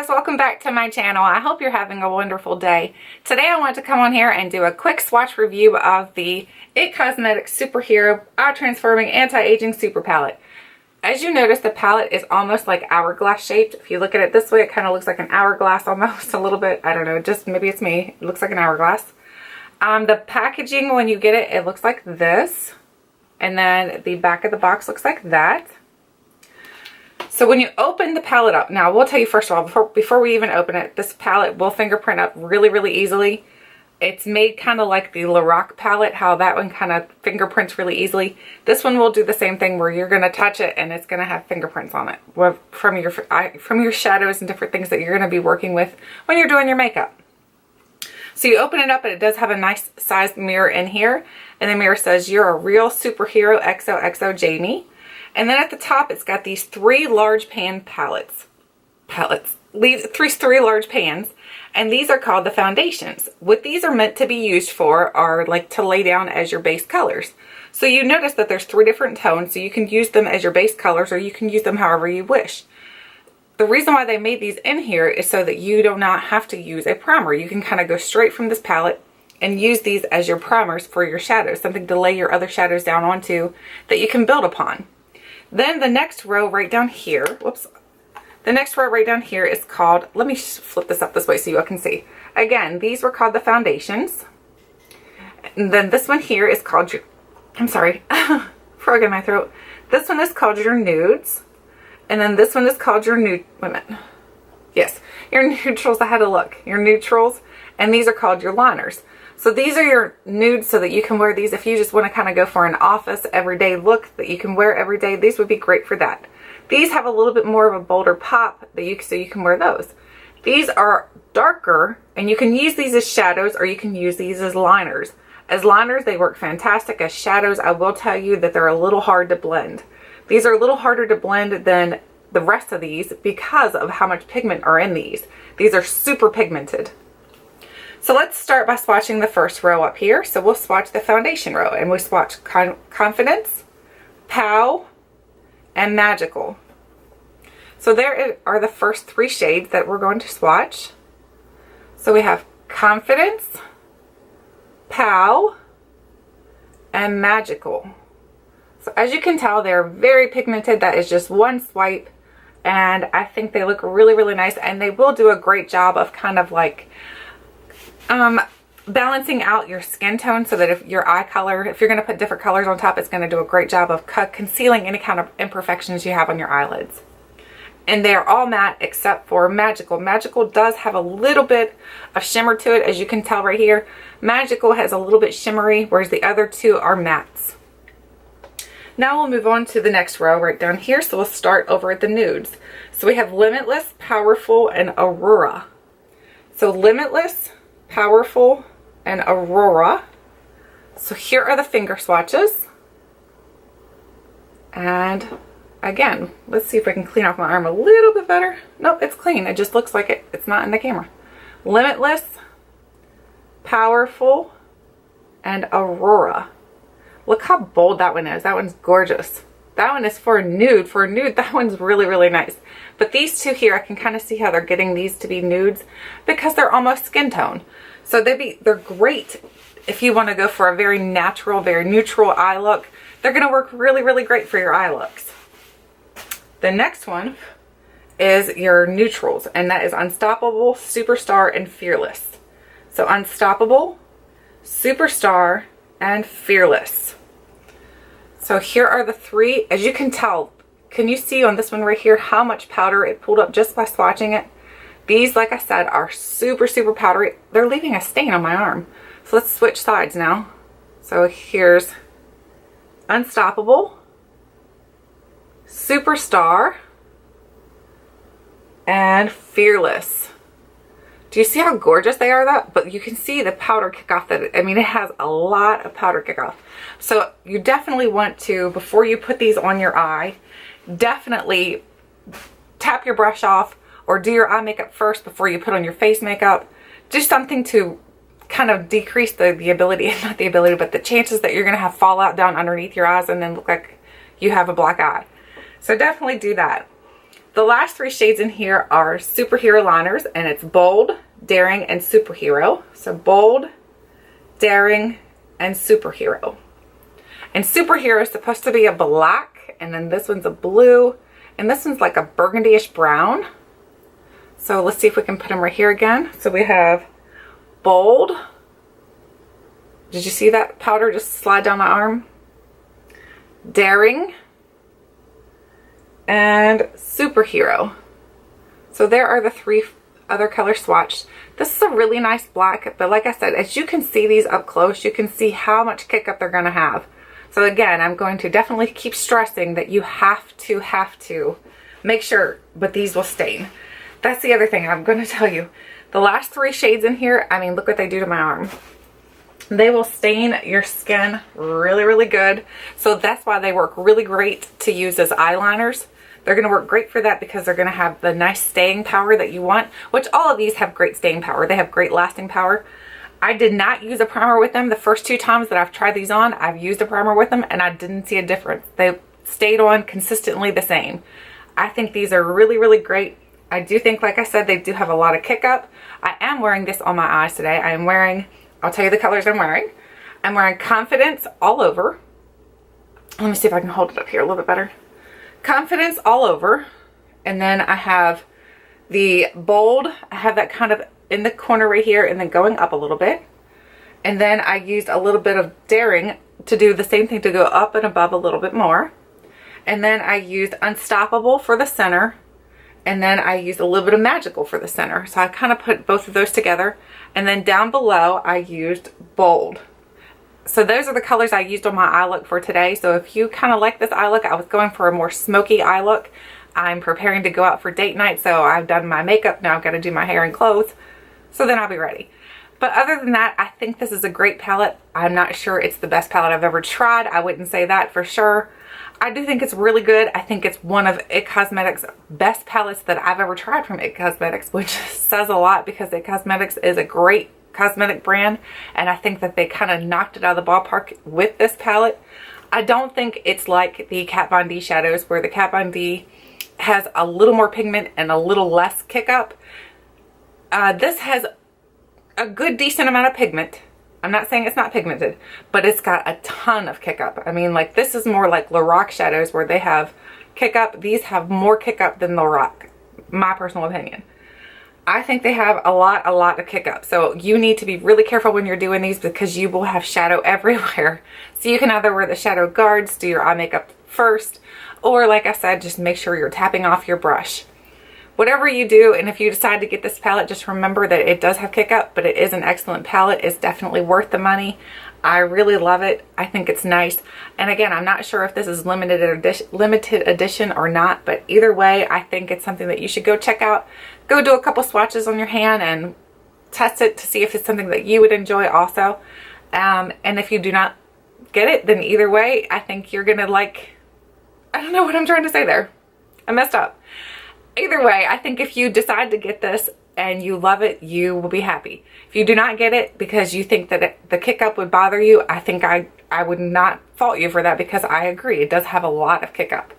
loves, welcome back to my channel. I hope you're having a wonderful day. Today I want to come on here and do a quick swatch review of the IT Cosmetics Superhero Eye Transforming Anti-Aging Super Palette. As you notice, the palette is almost like hourglass shaped. If you look at it this way, it kind of looks like an hourglass almost a little bit. I don't know, just maybe it's me. It looks like an hourglass. The packaging, when you get it, it looks like this. And then the back of the box looks like that. So when you open the palette up, now we'll tell you first of all, before we even open it, this palette will fingerprint up really easily. It's made kind of like the Lorac palette, how that one kind of fingerprints really easily. This one will do the same thing where you're going to touch it and it's going to have fingerprints on it from your shadows and different things that you're going to be working with when you're doing your makeup. So you open it up and it does have a nice sized mirror in here. And the mirror says, "You're a real superhero, XOXO Jamie." And then at the top, it's got these three large pan palettes. Three large pans. And these are called the foundations. What these are meant to be used for are like to lay down as your base colors. So you notice that there's three different tones, so you can use them as your base colors or you can use them however you wish. The reason why they made these in here is so that you do not have to use a primer. You can kind of go straight from this palette and use these as your primers for your shadows, something to lay your other shadows down onto that you can build upon. Then the next row right down here, the next row right down here is called, let me flip this up this way so you all can see. Again, these were called the foundations. And then this one here is called your, I'm sorry, frog in my throat. This one is called your nudes. And then this one is called your wait a minute. Yes, your neutrals, I had to look. Your neutrals, and these are called your liners. So these are your nudes so that you can wear these if you just want to kind of go for an office everyday look that you can wear every day. These would be great for that. These have a little bit more of a bolder pop that so you can wear those. These are darker and you can use these as shadows or you can use these as liners. As liners, they work fantastic. As shadows, I will tell you that they're a little hard to blend. These are a little harder to blend than the rest of these because of how much pigment are in these. These are super pigmented. So let's start by swatching the first row up here. So we'll swatch the foundation row and we'll swatch Confidence, Pow, and Magical. So there are the first three shades that we're going to swatch. So we have Confidence, Pow, and Magical. So as you can tell, they're very pigmented. That is just one swipe. And I think they look really nice. And they will do a great job of kind of like balancing out your skin tone so that if your eye color, if you're going to put different colors on top, it's going to do a great job of concealing any kind of imperfections you have on your eyelids. And they're all matte except for Magical. Magical does have a little bit of shimmer to it, as you can tell right here. Magical has a little bit shimmery, whereas the other two are mattes. Now we'll move on to the next row right down here. So we'll start over at the nudes. So we have Limitless, Powerful, and Aurora. So Limitless, Powerful, and Aurora. So here are the finger swatches. And again, let's see if I can clean off my arm a little bit better. Nope, it's clean. It just looks like it's not in the camera. Limitless, Powerful, and Aurora. Look how bold that one is. That one's gorgeous. That one is for a nude. For a nude, that one's really nice. But these two here, I can kind of see how they're getting these to be nudes because they're almost skin tone. So they're great if you want to go for a very natural, very neutral eye look. They're going to work really great for your eye looks. The next one is your neutrals, and that is Unstoppable, Superstar, and Fearless. So Unstoppable, Superstar, and Fearless. So here are the three. As you can tell, can you see on this one right here how much powder it pulled up just by swatching it? These, like I said, are super powdery. They're leaving a stain on my arm. So let's switch sides now. So here's Unstoppable, Superstar, and Fearless. Do you see how gorgeous they are though? But you can see the powder kickoff that, I mean, it has a lot of powder kickoff. So you definitely want to, before you put these on your eye, definitely tap your brush off or do your eye makeup first before you put on your face makeup. Do something to kind of decrease the ability, not the ability, but the chances that you're going to have fallout down underneath your eyes and then look like you have a black eye. So definitely do that. The last 3 shades in here are Superhero liners, and it's Bold, Daring, and Superhero. So Bold, Daring, and Superhero. And Superhero is supposed to be a black, and then this one's a blue, and this one's like a burgundy-ish brown. So let's see if we can put them right here again. So we have Bold. Did you see that powder just slide down my arm? Daring. And Superhero. So there are the 3 other colors swatched. This is a really nice black, but like I said, as you can see these up close, you can see how much kick up they're going to have. So again, I'm going to definitely keep stressing that you have to make sure, but these will stain. That's the other thing I'm going to tell you. The last 3 shades in here, I mean, look what they do to my arm. They will stain your skin really, really good. So that's why they work really great to use as eyeliners. They're going to work great for that because they're going to have the nice staying power that you want, which all of these have great staying power. They have great lasting power. I did not use a primer with them. The first 2 times that I've tried these on, I've used a primer with them and I didn't see a difference. They stayed on consistently the same. I think these are really, really great. I do think, like I said, they do have a lot of kick up. I am wearing this on my eyes today. I am wearing, I'll tell you the colors I'm wearing. I'm wearing Confidence All Over. Let me see if I can hold it up here a little bit better. Confidence All Over. And then I have the Bold. I have that kind of in the corner right here and then going up a little bit. And then I used a little bit of Daring to do the same thing, to go up and above a little bit more. And then I used Unstoppable for the center. And then I used a little bit of Magical for the center. So I kind of put both of those together. And then down below I used Bold. So those are the colors I used on my eye look for today. So if you kind of like this eye look, I was going for a more smoky eye look. I'm preparing to go out for date night, so I've done my makeup. Now I've got to do my hair and clothes. So then I'll be ready. But other than that, I think this is a great palette. I'm not sure it's the best palette I've ever tried. I wouldn't say that for sure. I do think it's really good. I think it's one of IT Cosmetics' best palettes that I've ever tried from IT Cosmetics, which says a lot because IT Cosmetics is a great cosmetic brand, and I think that they kind of knocked it out of the ballpark with this palette. I don't think it's like the Kat Von D shadows, where the Kat Von D has a little more pigment and a little less kick up. This has a good decent amount of pigment. I'm not saying it's not pigmented, but it's got a ton of kick up. I mean, like, this is more like Lorac shadows where they have kick up. These have more kick up than Lorac, my personal opinion. I think they have a lot of kick up. So you need to be really careful when you're doing these because you will have shadow everywhere. So you can either wear the shadow guards, do your eye makeup first, or like I said, just make sure you're tapping off your brush. Whatever you do, and if you decide to get this palette, just remember that it does have kick up, but it is an excellent palette. It's definitely worth the money. I really love it. I think it's nice. And again, I'm not sure if this is limited edition or not, but either way, I think it's something that you should go check out. Go do a couple swatches on your hand and test it to see if it's something that you would enjoy also. And if you do not get it, then either way, I think you're gonna like, I don't know what I'm trying to say there. I messed up. Either way, I think if you decide to get this and you love it, you will be happy. If you do not get it because you think that the kick up would bother you, I think I would not fault you for that, because I agree, it does have a lot of kick up.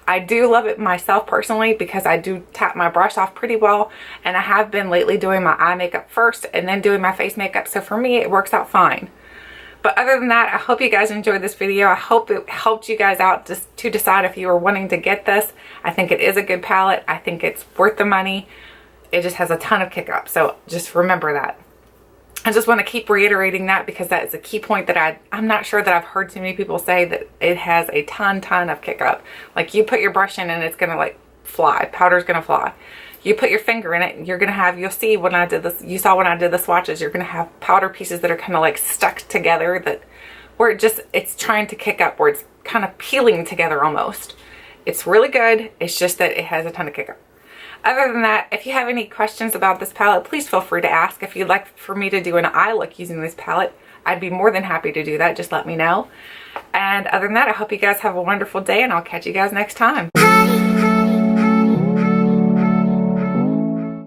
I do love it myself personally because I do tap my brush off pretty well, and I have been lately doing my eye makeup first and then doing my face makeup, so for me it works out fine. But other than that, I hope you guys enjoyed this video. I hope it helped you guys out just to decide if you are wanting to get this. I think it is a good palette. I think it's worth the money. It just has a ton of kick up, so just remember that. I just want to keep reiterating that because that is a key point that I'm not sure that I've heard too many people say, that it has a ton of kick up. Like, you put your brush in and it's gonna like fly, powder's gonna fly. You put your finger in it and you're gonna have, you'll see when I did this, you saw when I did the swatches, you're gonna have powder pieces that are kind of like stuck together, that where it's trying to kick up, where it's kind of peeling together almost. It's really good. It's just that it has a ton of kick up. Other than that, if you have any questions about this palette, please feel free to ask. If you'd like for me to do an eye look using this palette, I'd be more than happy to do that. Just let me know. And other than that, I hope you guys have a wonderful day, and I'll catch you guys next time.